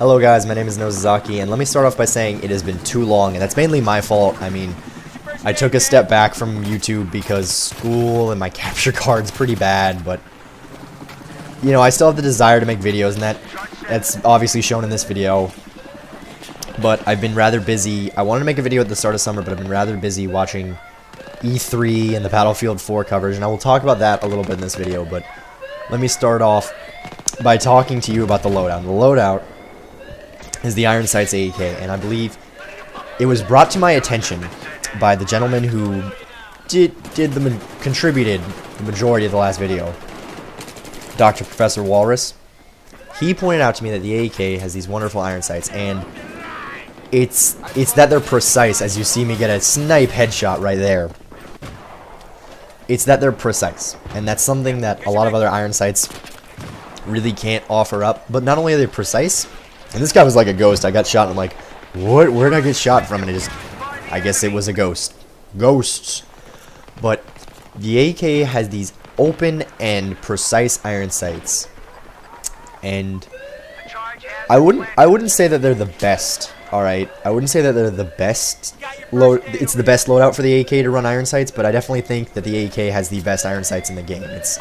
Hello guys, my name is Nozazaki, and let me start off by saying it has been too long, and that's mainly my fault. I mean, I took a step back from YouTube because school and my capture card's pretty bad, but, you know, I still have the desire to make videos, and that's obviously shown in this video. But I've been rather busy. I wanted to make a video at the start of summer, but I've been rather busy watching E3 and the Battlefield 4 coverage, and I will talk about that a little bit in this video, but let me start off by talking to you about the loadout. The loadout is the Iron Sights AEK, and I believe it was brought to my attention by the gentleman who contributed the majority of the last video, Dr. Professor Walrus. He pointed out to me that the AEK has these wonderful iron sights, and it's that they're precise, as you see me get a snipe headshot right there. It's that they're precise, and that's something that a lot of other iron sights really can't offer up. But not only are they precise, and this guy was like a ghost. I got shot, and I'm like, what? Where did I get shot from? And I guess it was a ghost. Ghosts. But the AK has these open and precise iron sights, and I wouldn't say that they're the best. All right, I wouldn't say that they're the best it's the best loadout for the AK to run iron sights, but I definitely think that the AK has the best iron sights in the game. It's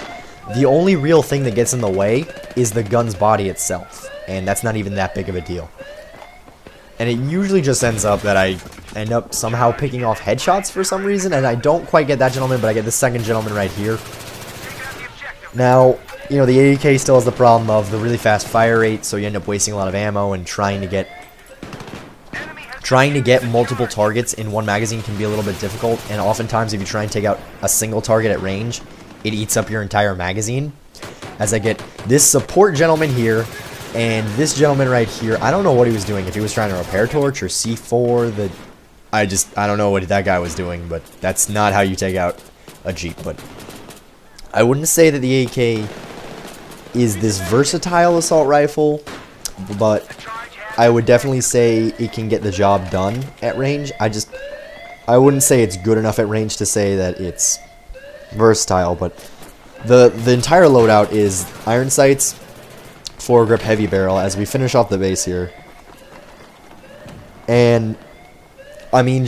the only real thing that gets in the way is the gun's body itself, and that's not even that big of a deal. And it usually just ends up that I end up somehow picking off headshots for some reason, and I don't quite get that gentleman, but I get the second gentleman right here. Now, you know, the AK still has the problem of the really fast fire rate, so you end up wasting a lot of ammo, and trying to get multiple targets in one magazine can be a little bit difficult, and oftentimes if you try and take out a single target at range, it eats up your entire magazine. As I get this support gentleman here, and this gentleman right here, I don't know what he was doing, if he was trying to repair torch or C4, I don't know what that guy was doing, but that's not how you take out a Jeep. But I wouldn't say that the AK is this versatile assault rifle, but I would definitely say it can get the job done at range. I wouldn't say it's good enough at range to say that it's versatile, but the entire loadout is iron sights, foregrip heavy barrel, as we finish off the base here. And I mean,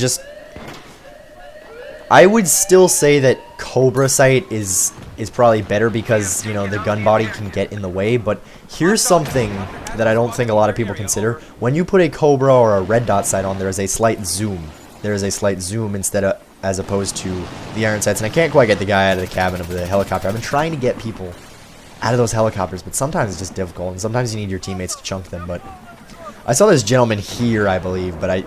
I would still say that Cobra sight is probably better because, you know, the gun body can get in the way, but here's something that I don't think a lot of people consider. When you put a Cobra or a red dot sight on, there is a slight zoom. There is a slight zoom as opposed to the iron sights, and I can't quite get the guy out of the cabin of the helicopter. I've been trying to get people out of those helicopters, but sometimes it's just difficult, and sometimes you need your teammates to chunk them. But I saw this gentleman here, I believe, but I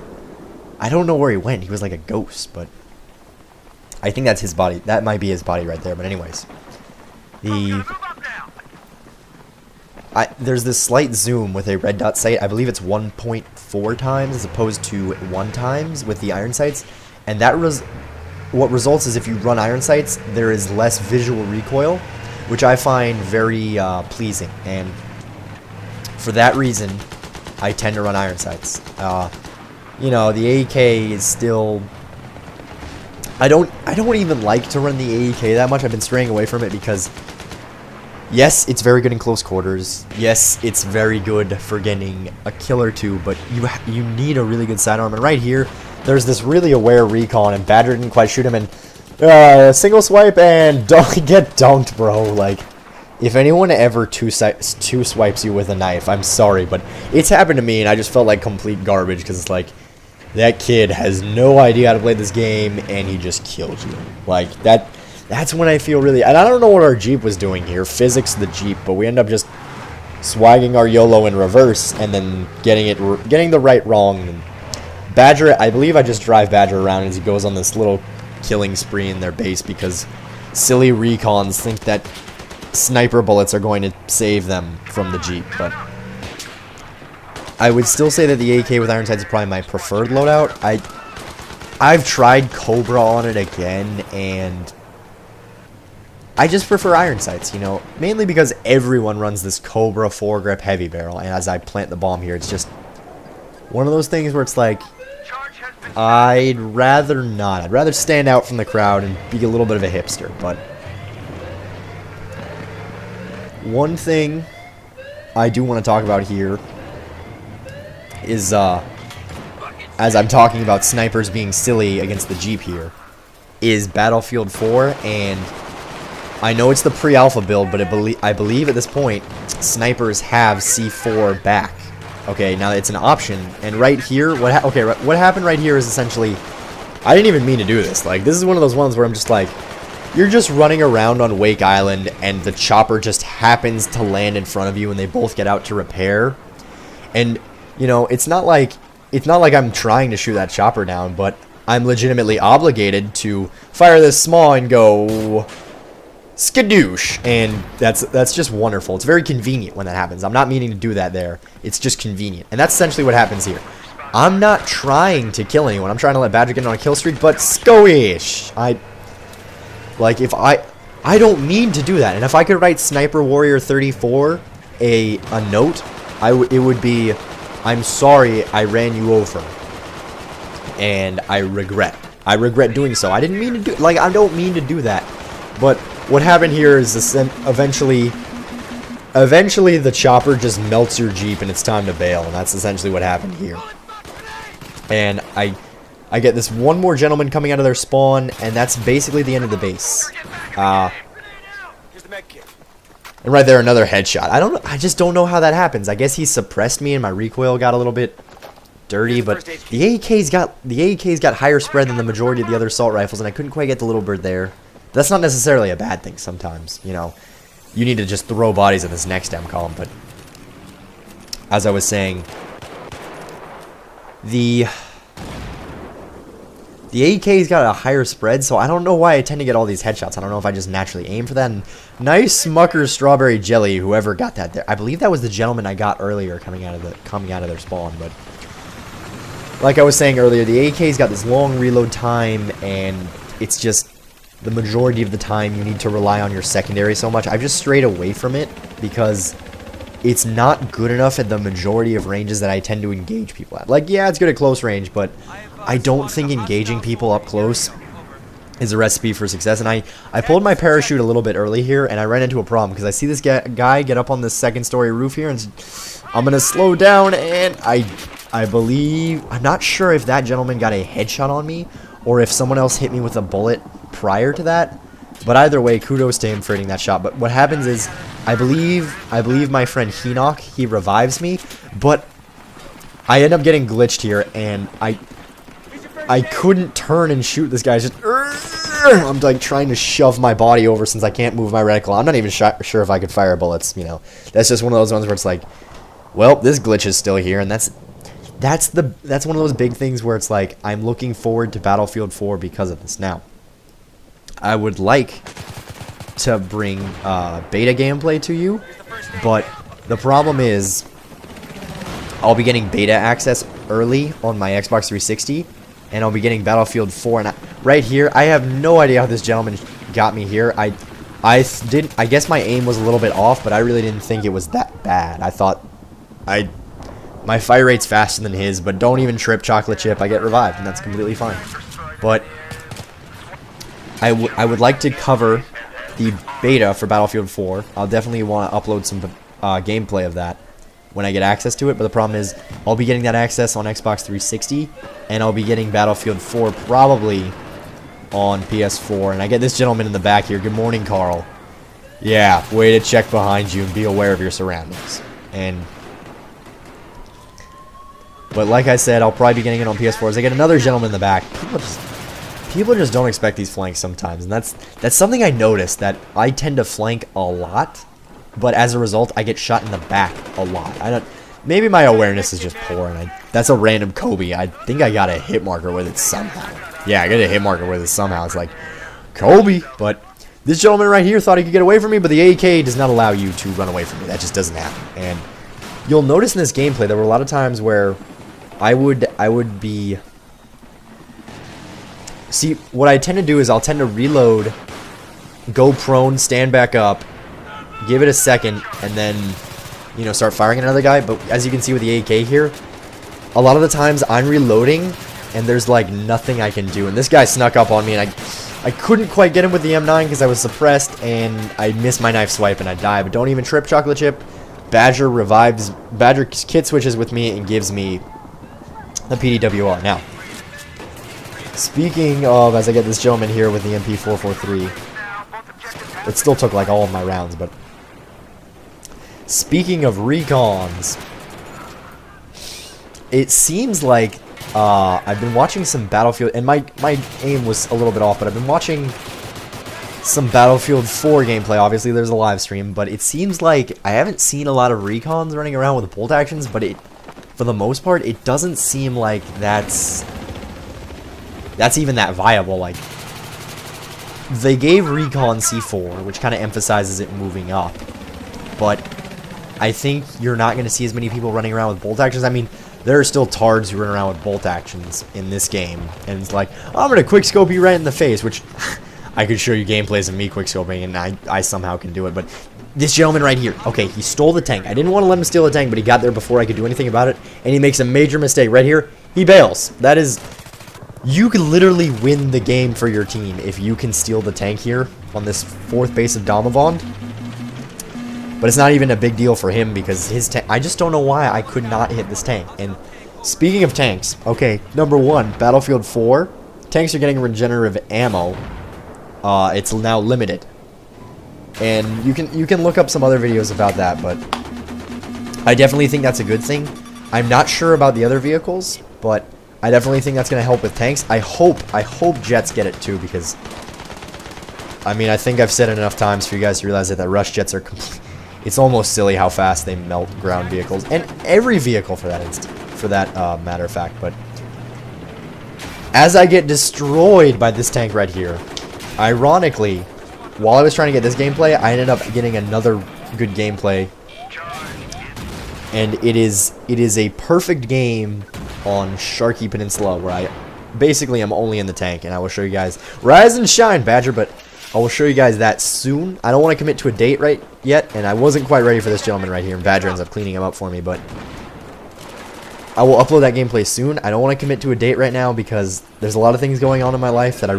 don't know where he went. He was like a ghost, but I think that's his body. That might be his body right there. But anyways, there's this slight zoom with a red dot sight. I believe it's 1.4 times as opposed to 1 times with the iron sights, and what results is if you run iron sights, there is less visual recoil, which I find very pleasing, and for that reason, I tend to run iron sights. You know, the AK is still. I don't even like to run the AEK that much. I've been straying away from it because, yes, it's very good in close quarters. Yes, it's very good for getting a kill or two, but you need a really good sidearm. And right here, there's this really aware recon, and Badger didn't quite shoot him, and single swipe and get dunked, bro. Like, if anyone ever two swipes you with a knife, I'm sorry, but it's happened to me, and I just felt like complete garbage because it's like, that kid has no idea how to play this game, and he just killed you. Like, that's when I feel really. And I don't know what our Jeep was doing here, physics the Jeep, but we end up just swagging our YOLO in reverse and then getting the right wrong. And Badger, I believe I just drive Badger around as he goes on this little killing spree in their base because silly recons think that sniper bullets are going to save them from the Jeep. But I would still say that the AK with iron sights is probably my preferred loadout. I've tried Cobra on it again, and I just prefer iron sights, you know, mainly because everyone runs this Cobra foregrip heavy barrel, and as I plant the bomb here, it's just one of those things where it's like, I'd rather not. I'd rather stand out from the crowd and be a little bit of a hipster, but one thing I do want to talk about here is, as I'm talking about snipers being silly against the Jeep here, is Battlefield 4, and I know it's the pre-alpha build, but I believe at this point, snipers have C4 back. Okay, now it's an option, and right here, what happened right here is essentially, I didn't even mean to do this. Like, this is one of those ones where I'm just like, you're just running around on Wake Island, and the chopper just happens to land in front of you, and they both get out to repair. And, you know, it's not like I'm trying to shoot that chopper down, but I'm legitimately obligated to fire this small and go skadoosh, and that's just wonderful. It's very convenient when that happens. I'm not meaning to do that there. It's just convenient, and that's essentially what happens here. I'm not trying to kill anyone. I'm trying to let Badger get on a kill streak, but skoish. I don't mean to do that. And if I could write Sniper Warrior 34 a note, it would be, I'm sorry I ran you over, and I regret doing so. I didn't mean to do, like, I don't mean to do that. But what happened here is eventually the chopper just melts your Jeep and it's time to bail, and that's essentially what happened here. And I get this one more gentleman coming out of their spawn, and that's basically the end of the base. And right there, another headshot. I just don't know how that happens. I guess he suppressed me and my recoil got a little bit dirty, but the AK's got higher spread than the majority of the other assault rifles, and I couldn't quite get the little bird there. That's not necessarily a bad thing sometimes, you know. You need to just throw bodies at this next M column, but as I was saying, the AK's got a higher spread, so I don't know why I tend to get all these headshots. I don't know if I just naturally aim for that. And nice Smucker's strawberry jelly, whoever got that there. I believe that was the gentleman I got earlier coming out of their spawn, but like I was saying earlier, the AK's got this long reload time, and it's just the majority of the time you need to rely on your secondary so much. I've just strayed away from it because it's not good enough at the majority of ranges that I tend to engage people at. Like, yeah, it's good at close range, but I don't think engaging people up close is a recipe for success. And I pulled my parachute a little bit early here, and I ran into a problem because I see this guy get up on this second-story roof here, and I'm going to slow down, and I believe, I'm not sure if that gentleman got a headshot on me or if someone else hit me with a bullet prior to that. But either way, kudos to him for hitting that shot. But what happens is, I believe my friend Henoch, he revives me, but I end up getting glitched here, and I couldn't turn and shoot this guy. Just I'm like trying to shove my body over since I can't move my reticle. I'm not even sure if I could fire bullets. You know, that's just one of those ones where it's like, well, this glitch is still here, and that's one of those big things where it's like, I'm looking forward to Battlefield 4 because of this. Now, I would like to bring beta gameplay to you, but the problem is I'll be getting beta access early on my Xbox 360, and I'll be getting Battlefield 4. And right here, I have no idea how this gentleman got me here. I guess my aim was a little bit off, but I really didn't think it was that bad. I thought my fire rate's faster than his, but don't even trip, chocolate chip. I get revived, and that's completely fine. But I would like to cover the beta for Battlefield 4. I'll definitely want to upload some gameplay of that when I get access to it, but the problem is I'll be getting that access on Xbox 360, and I'll be getting Battlefield 4 probably on PS4. And I get this gentleman in the back here. Good morning, Carl. Yeah, way to check behind you and be aware of your surroundings. But like I said, I'll probably be getting it on PS4 as I get another gentleman in the back. People just don't expect these flanks sometimes, and that's something I noticed, that I tend to flank a lot, but as a result, I get shot in the back a lot. Maybe my awareness is just poor, and that's a random Kobe. I think I got a hit marker with it somehow. Yeah, I got a hit marker with it somehow. It's like, Kobe, but this gentleman right here thought he could get away from me, but the AK does not allow you to run away from me. That just doesn't happen. And you'll notice in this gameplay, there were a lot of times where I would be... See, what I tend to do is I'll tend to reload, go prone, stand back up, give it a second, and then, you know, start firing at another guy. But as you can see with the AK here, a lot of the times I'm reloading, and there's like nothing I can do. And this guy snuck up on me, and I couldn't quite get him with the M9 because I was suppressed, and I missed my knife swipe, and I died. But don't even trip, chocolate chip. Badger revives, Badger kit switches with me and gives me the PDWR. Now, speaking of, as I get this gentleman here with the MP443, it still took like all of my rounds, but speaking of recons, it seems like I've been watching some Battlefield, and my aim was a little bit off, but I've been watching some Battlefield 4 gameplay. Obviously, there's a live stream, but it seems like I haven't seen a lot of recons running around with bolt actions, but for the most part, it doesn't seem like that's even that viable. Like, they gave recon C4, which kind of emphasizes it moving up, but I think you're not going to see as many people running around with bolt actions. I mean, there are still tards who run around with bolt actions in this game, and it's like, oh, I'm going to quickscope you right in the face, which I could show you gameplays of me quickscoping, and I somehow can do it, but this gentleman right here, okay, he stole the tank. I didn't want to let him steal the tank, but he got there before I could do anything about it, and he makes a major mistake right here. He bails. That is, you could literally win the game for your team if you can steal the tank here on this 4th base of Damavond. But it's not even a big deal for him because his tank, I just don't know why I could not hit this tank. And speaking of tanks, okay, number 1, Battlefield 4, tanks are getting regenerative ammo. It's now limited. And you can look up some other videos about that, but I definitely think that's a good thing. I'm not sure about the other vehicles, but I definitely think that's going to help with tanks. I hope jets get it too, because I mean, I think I've said it enough times for you guys to realize that rush jets are it's almost silly how fast they melt ground vehicles, and every vehicle for that matter of fact. But as I get destroyed by this tank right here, ironically, while I was trying to get this gameplay, I ended up getting another good gameplay, and it is a perfect game on Sharky Peninsula, where I basically am only in the tank, and I will show you guys. Rise and shine, Badger, but I will show you guys that soon. I don't want to commit to a date right yet, and I wasn't quite ready for this gentleman right here, and Badger ends up cleaning him up for me, but I will upload that gameplay soon. I don't want to commit to a date right now because there's a lot of things going on in my life that I'm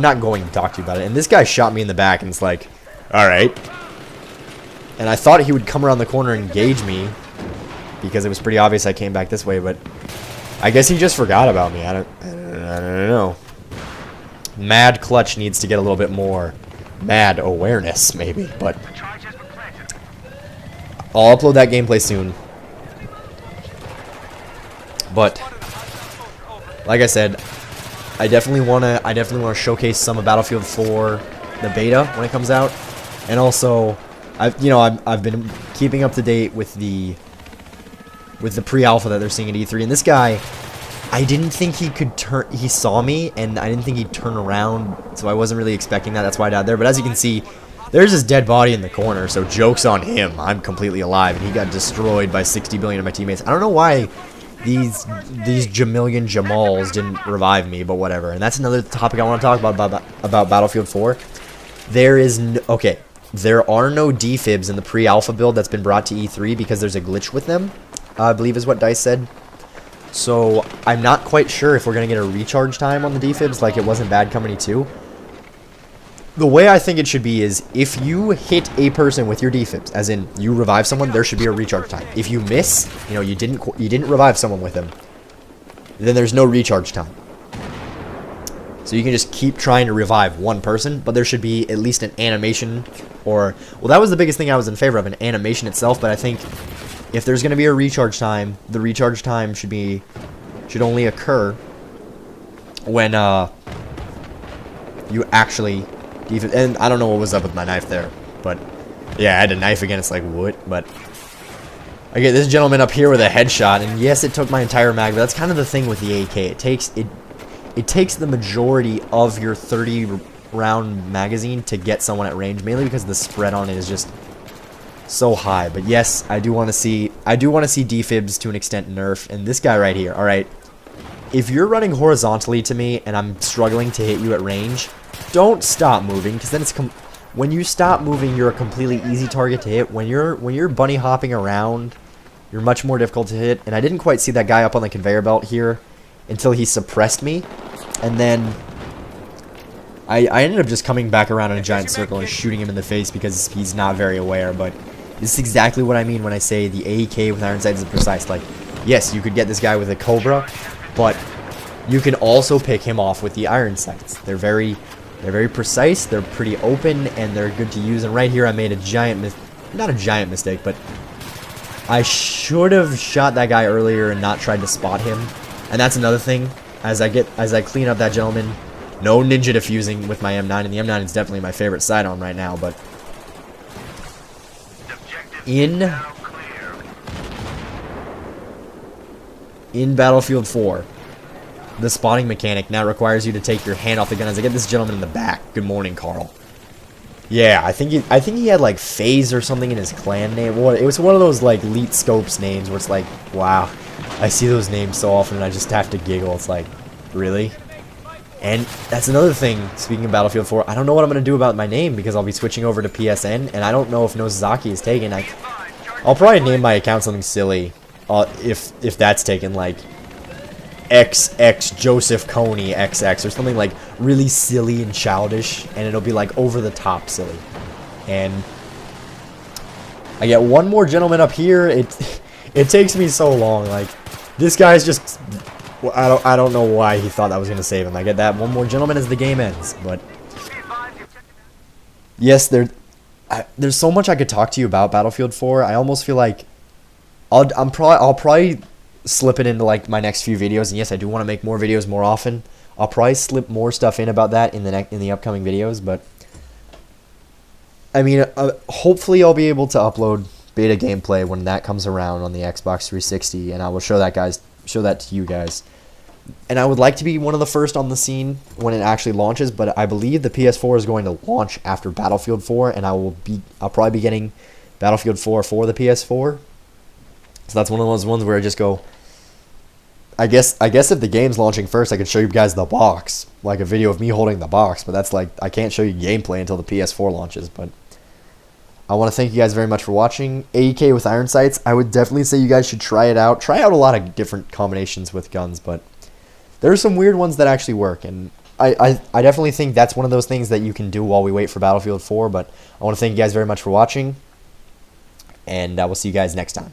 not going to talk to you about it. And this guy shot me in the back, and it's like, alright. And I thought he would come around the corner and engage me because it was pretty obvious I came back this way, but I guess he just forgot about me. I don't know. Mad Clutch needs to get a little bit more mad awareness, maybe, but I'll upload that gameplay soon. But like I said, I definitely want to showcase some of Battlefield 4, the beta, when it comes out, and also I've been keeping up to date with the pre-alpha that they're seeing at E3, and this guy, I didn't think he could turn. He saw me, and I didn't think he'd turn around, so I wasn't really expecting that. That's why I died there. But as you can see, there's his dead body in the corner, so joke's on him. I'm completely alive, and he got destroyed by 60 billion of my teammates. I don't know why these Jamilian Jamals didn't revive me, but whatever. And that's another topic I want to talk about Battlefield 4. There are no defibs in the pre-alpha build that's been brought to E3 because there's a glitch with them, I believe is what DICE said. So I'm not quite sure if we're going to get a recharge time on the defibs like it was in Bad Company 2. The way I think it should be is if you hit a person with your defibs, as in you revive someone, there should be a recharge time. If you miss, you didn't revive someone with them, then there's no recharge time. So you can just keep trying to revive one person, but there should be at least an animation, or, well, that was the biggest thing I was in favor of, an animation itself, but I think if there's going to be a recharge time, the recharge time should only occur when you actually defib. And I don't know what was up with my knife there, but yeah, I had a knife again. It's like, what? But I get this gentleman up here with a headshot, and yes, it took my entire mag, but that's kind of the thing with the AK. It takes the majority of your 30-round magazine to get someone at range, mainly because the spread on it is just so high. But yes, I do want to see defibs to an extent nerfed. And this guy right here, all right, if you're running horizontally to me and I'm struggling to hit you at range, don't stop moving, because then when you stop moving, you're a completely easy target to hit. When you're bunny hopping around, you're much more difficult to hit. And I didn't quite see that guy up on the conveyor belt here until he suppressed me, and then I ended up just coming back around in a giant circle and shooting him in the face because he's not very aware. But This is exactly what I mean when I say the AEK with iron sights is precise. Like, yes, you could get this guy with a Cobra, but you can also pick him off with the iron sights. They're very precise, they're pretty open, and they're good to use. And right here I made a giant not a giant mistake, but I should have shot that guy earlier and not tried to spot him. And that's another thing. As I clean up that gentleman, no ninja diffusing with my M9, and the M9 is definitely my favorite sidearm right now, but in Battlefield 4, the spotting mechanic now requires you to take your hand off the gun. As I get this gentleman in the back. Good morning, Carl. Yeah, I think he had like FaZe or something in his clan name. It was one of those like Elite Scopes names where it's like, wow, I see those names so often and I just have to giggle. It's like, really? And that's another thing, speaking of Battlefield 4, I don't know what I'm going to do about my name because I'll be switching over to PSN, and I don't know if Nozaki is taken. I'll probably name my account something silly if that's taken, like XX Joseph Coney XX or something like really silly and childish, and it'll be like over the top silly. And I get one more gentleman up here. It takes me so long. Like, this guy's just, I don't know why he thought that was gonna save him. I get that one more gentleman as the game ends, but yes, there's so much I could talk to you about Battlefield 4. I almost feel like I'll probably slip it into like my next few videos, and yes, I do want to make more videos more often. I'll probably slip more stuff in about that in the upcoming videos, but I mean, hopefully I'll be able to upload beta gameplay when that comes around on the Xbox 360, and I will show that to you guys. And I would like to be one of the first on the scene when it actually launches, but I believe the PS4 is going to launch after Battlefield 4, and I'll probably be getting Battlefield 4 for the PS4. So that's one of those ones where I just go, I guess if the game's launching first, I could show you guys the box, like a video of me holding the box, but that's like, I can't show you gameplay until the PS4 launches. But I want to thank you guys very much for watching. AEK with iron sights, I would definitely say you guys should try it out. Try out a lot of different combinations with guns, but there are some weird ones that actually work, and I definitely think that's one of those things that you can do while we wait for Battlefield 4, but I want to thank you guys very much for watching, and I will see you guys next time.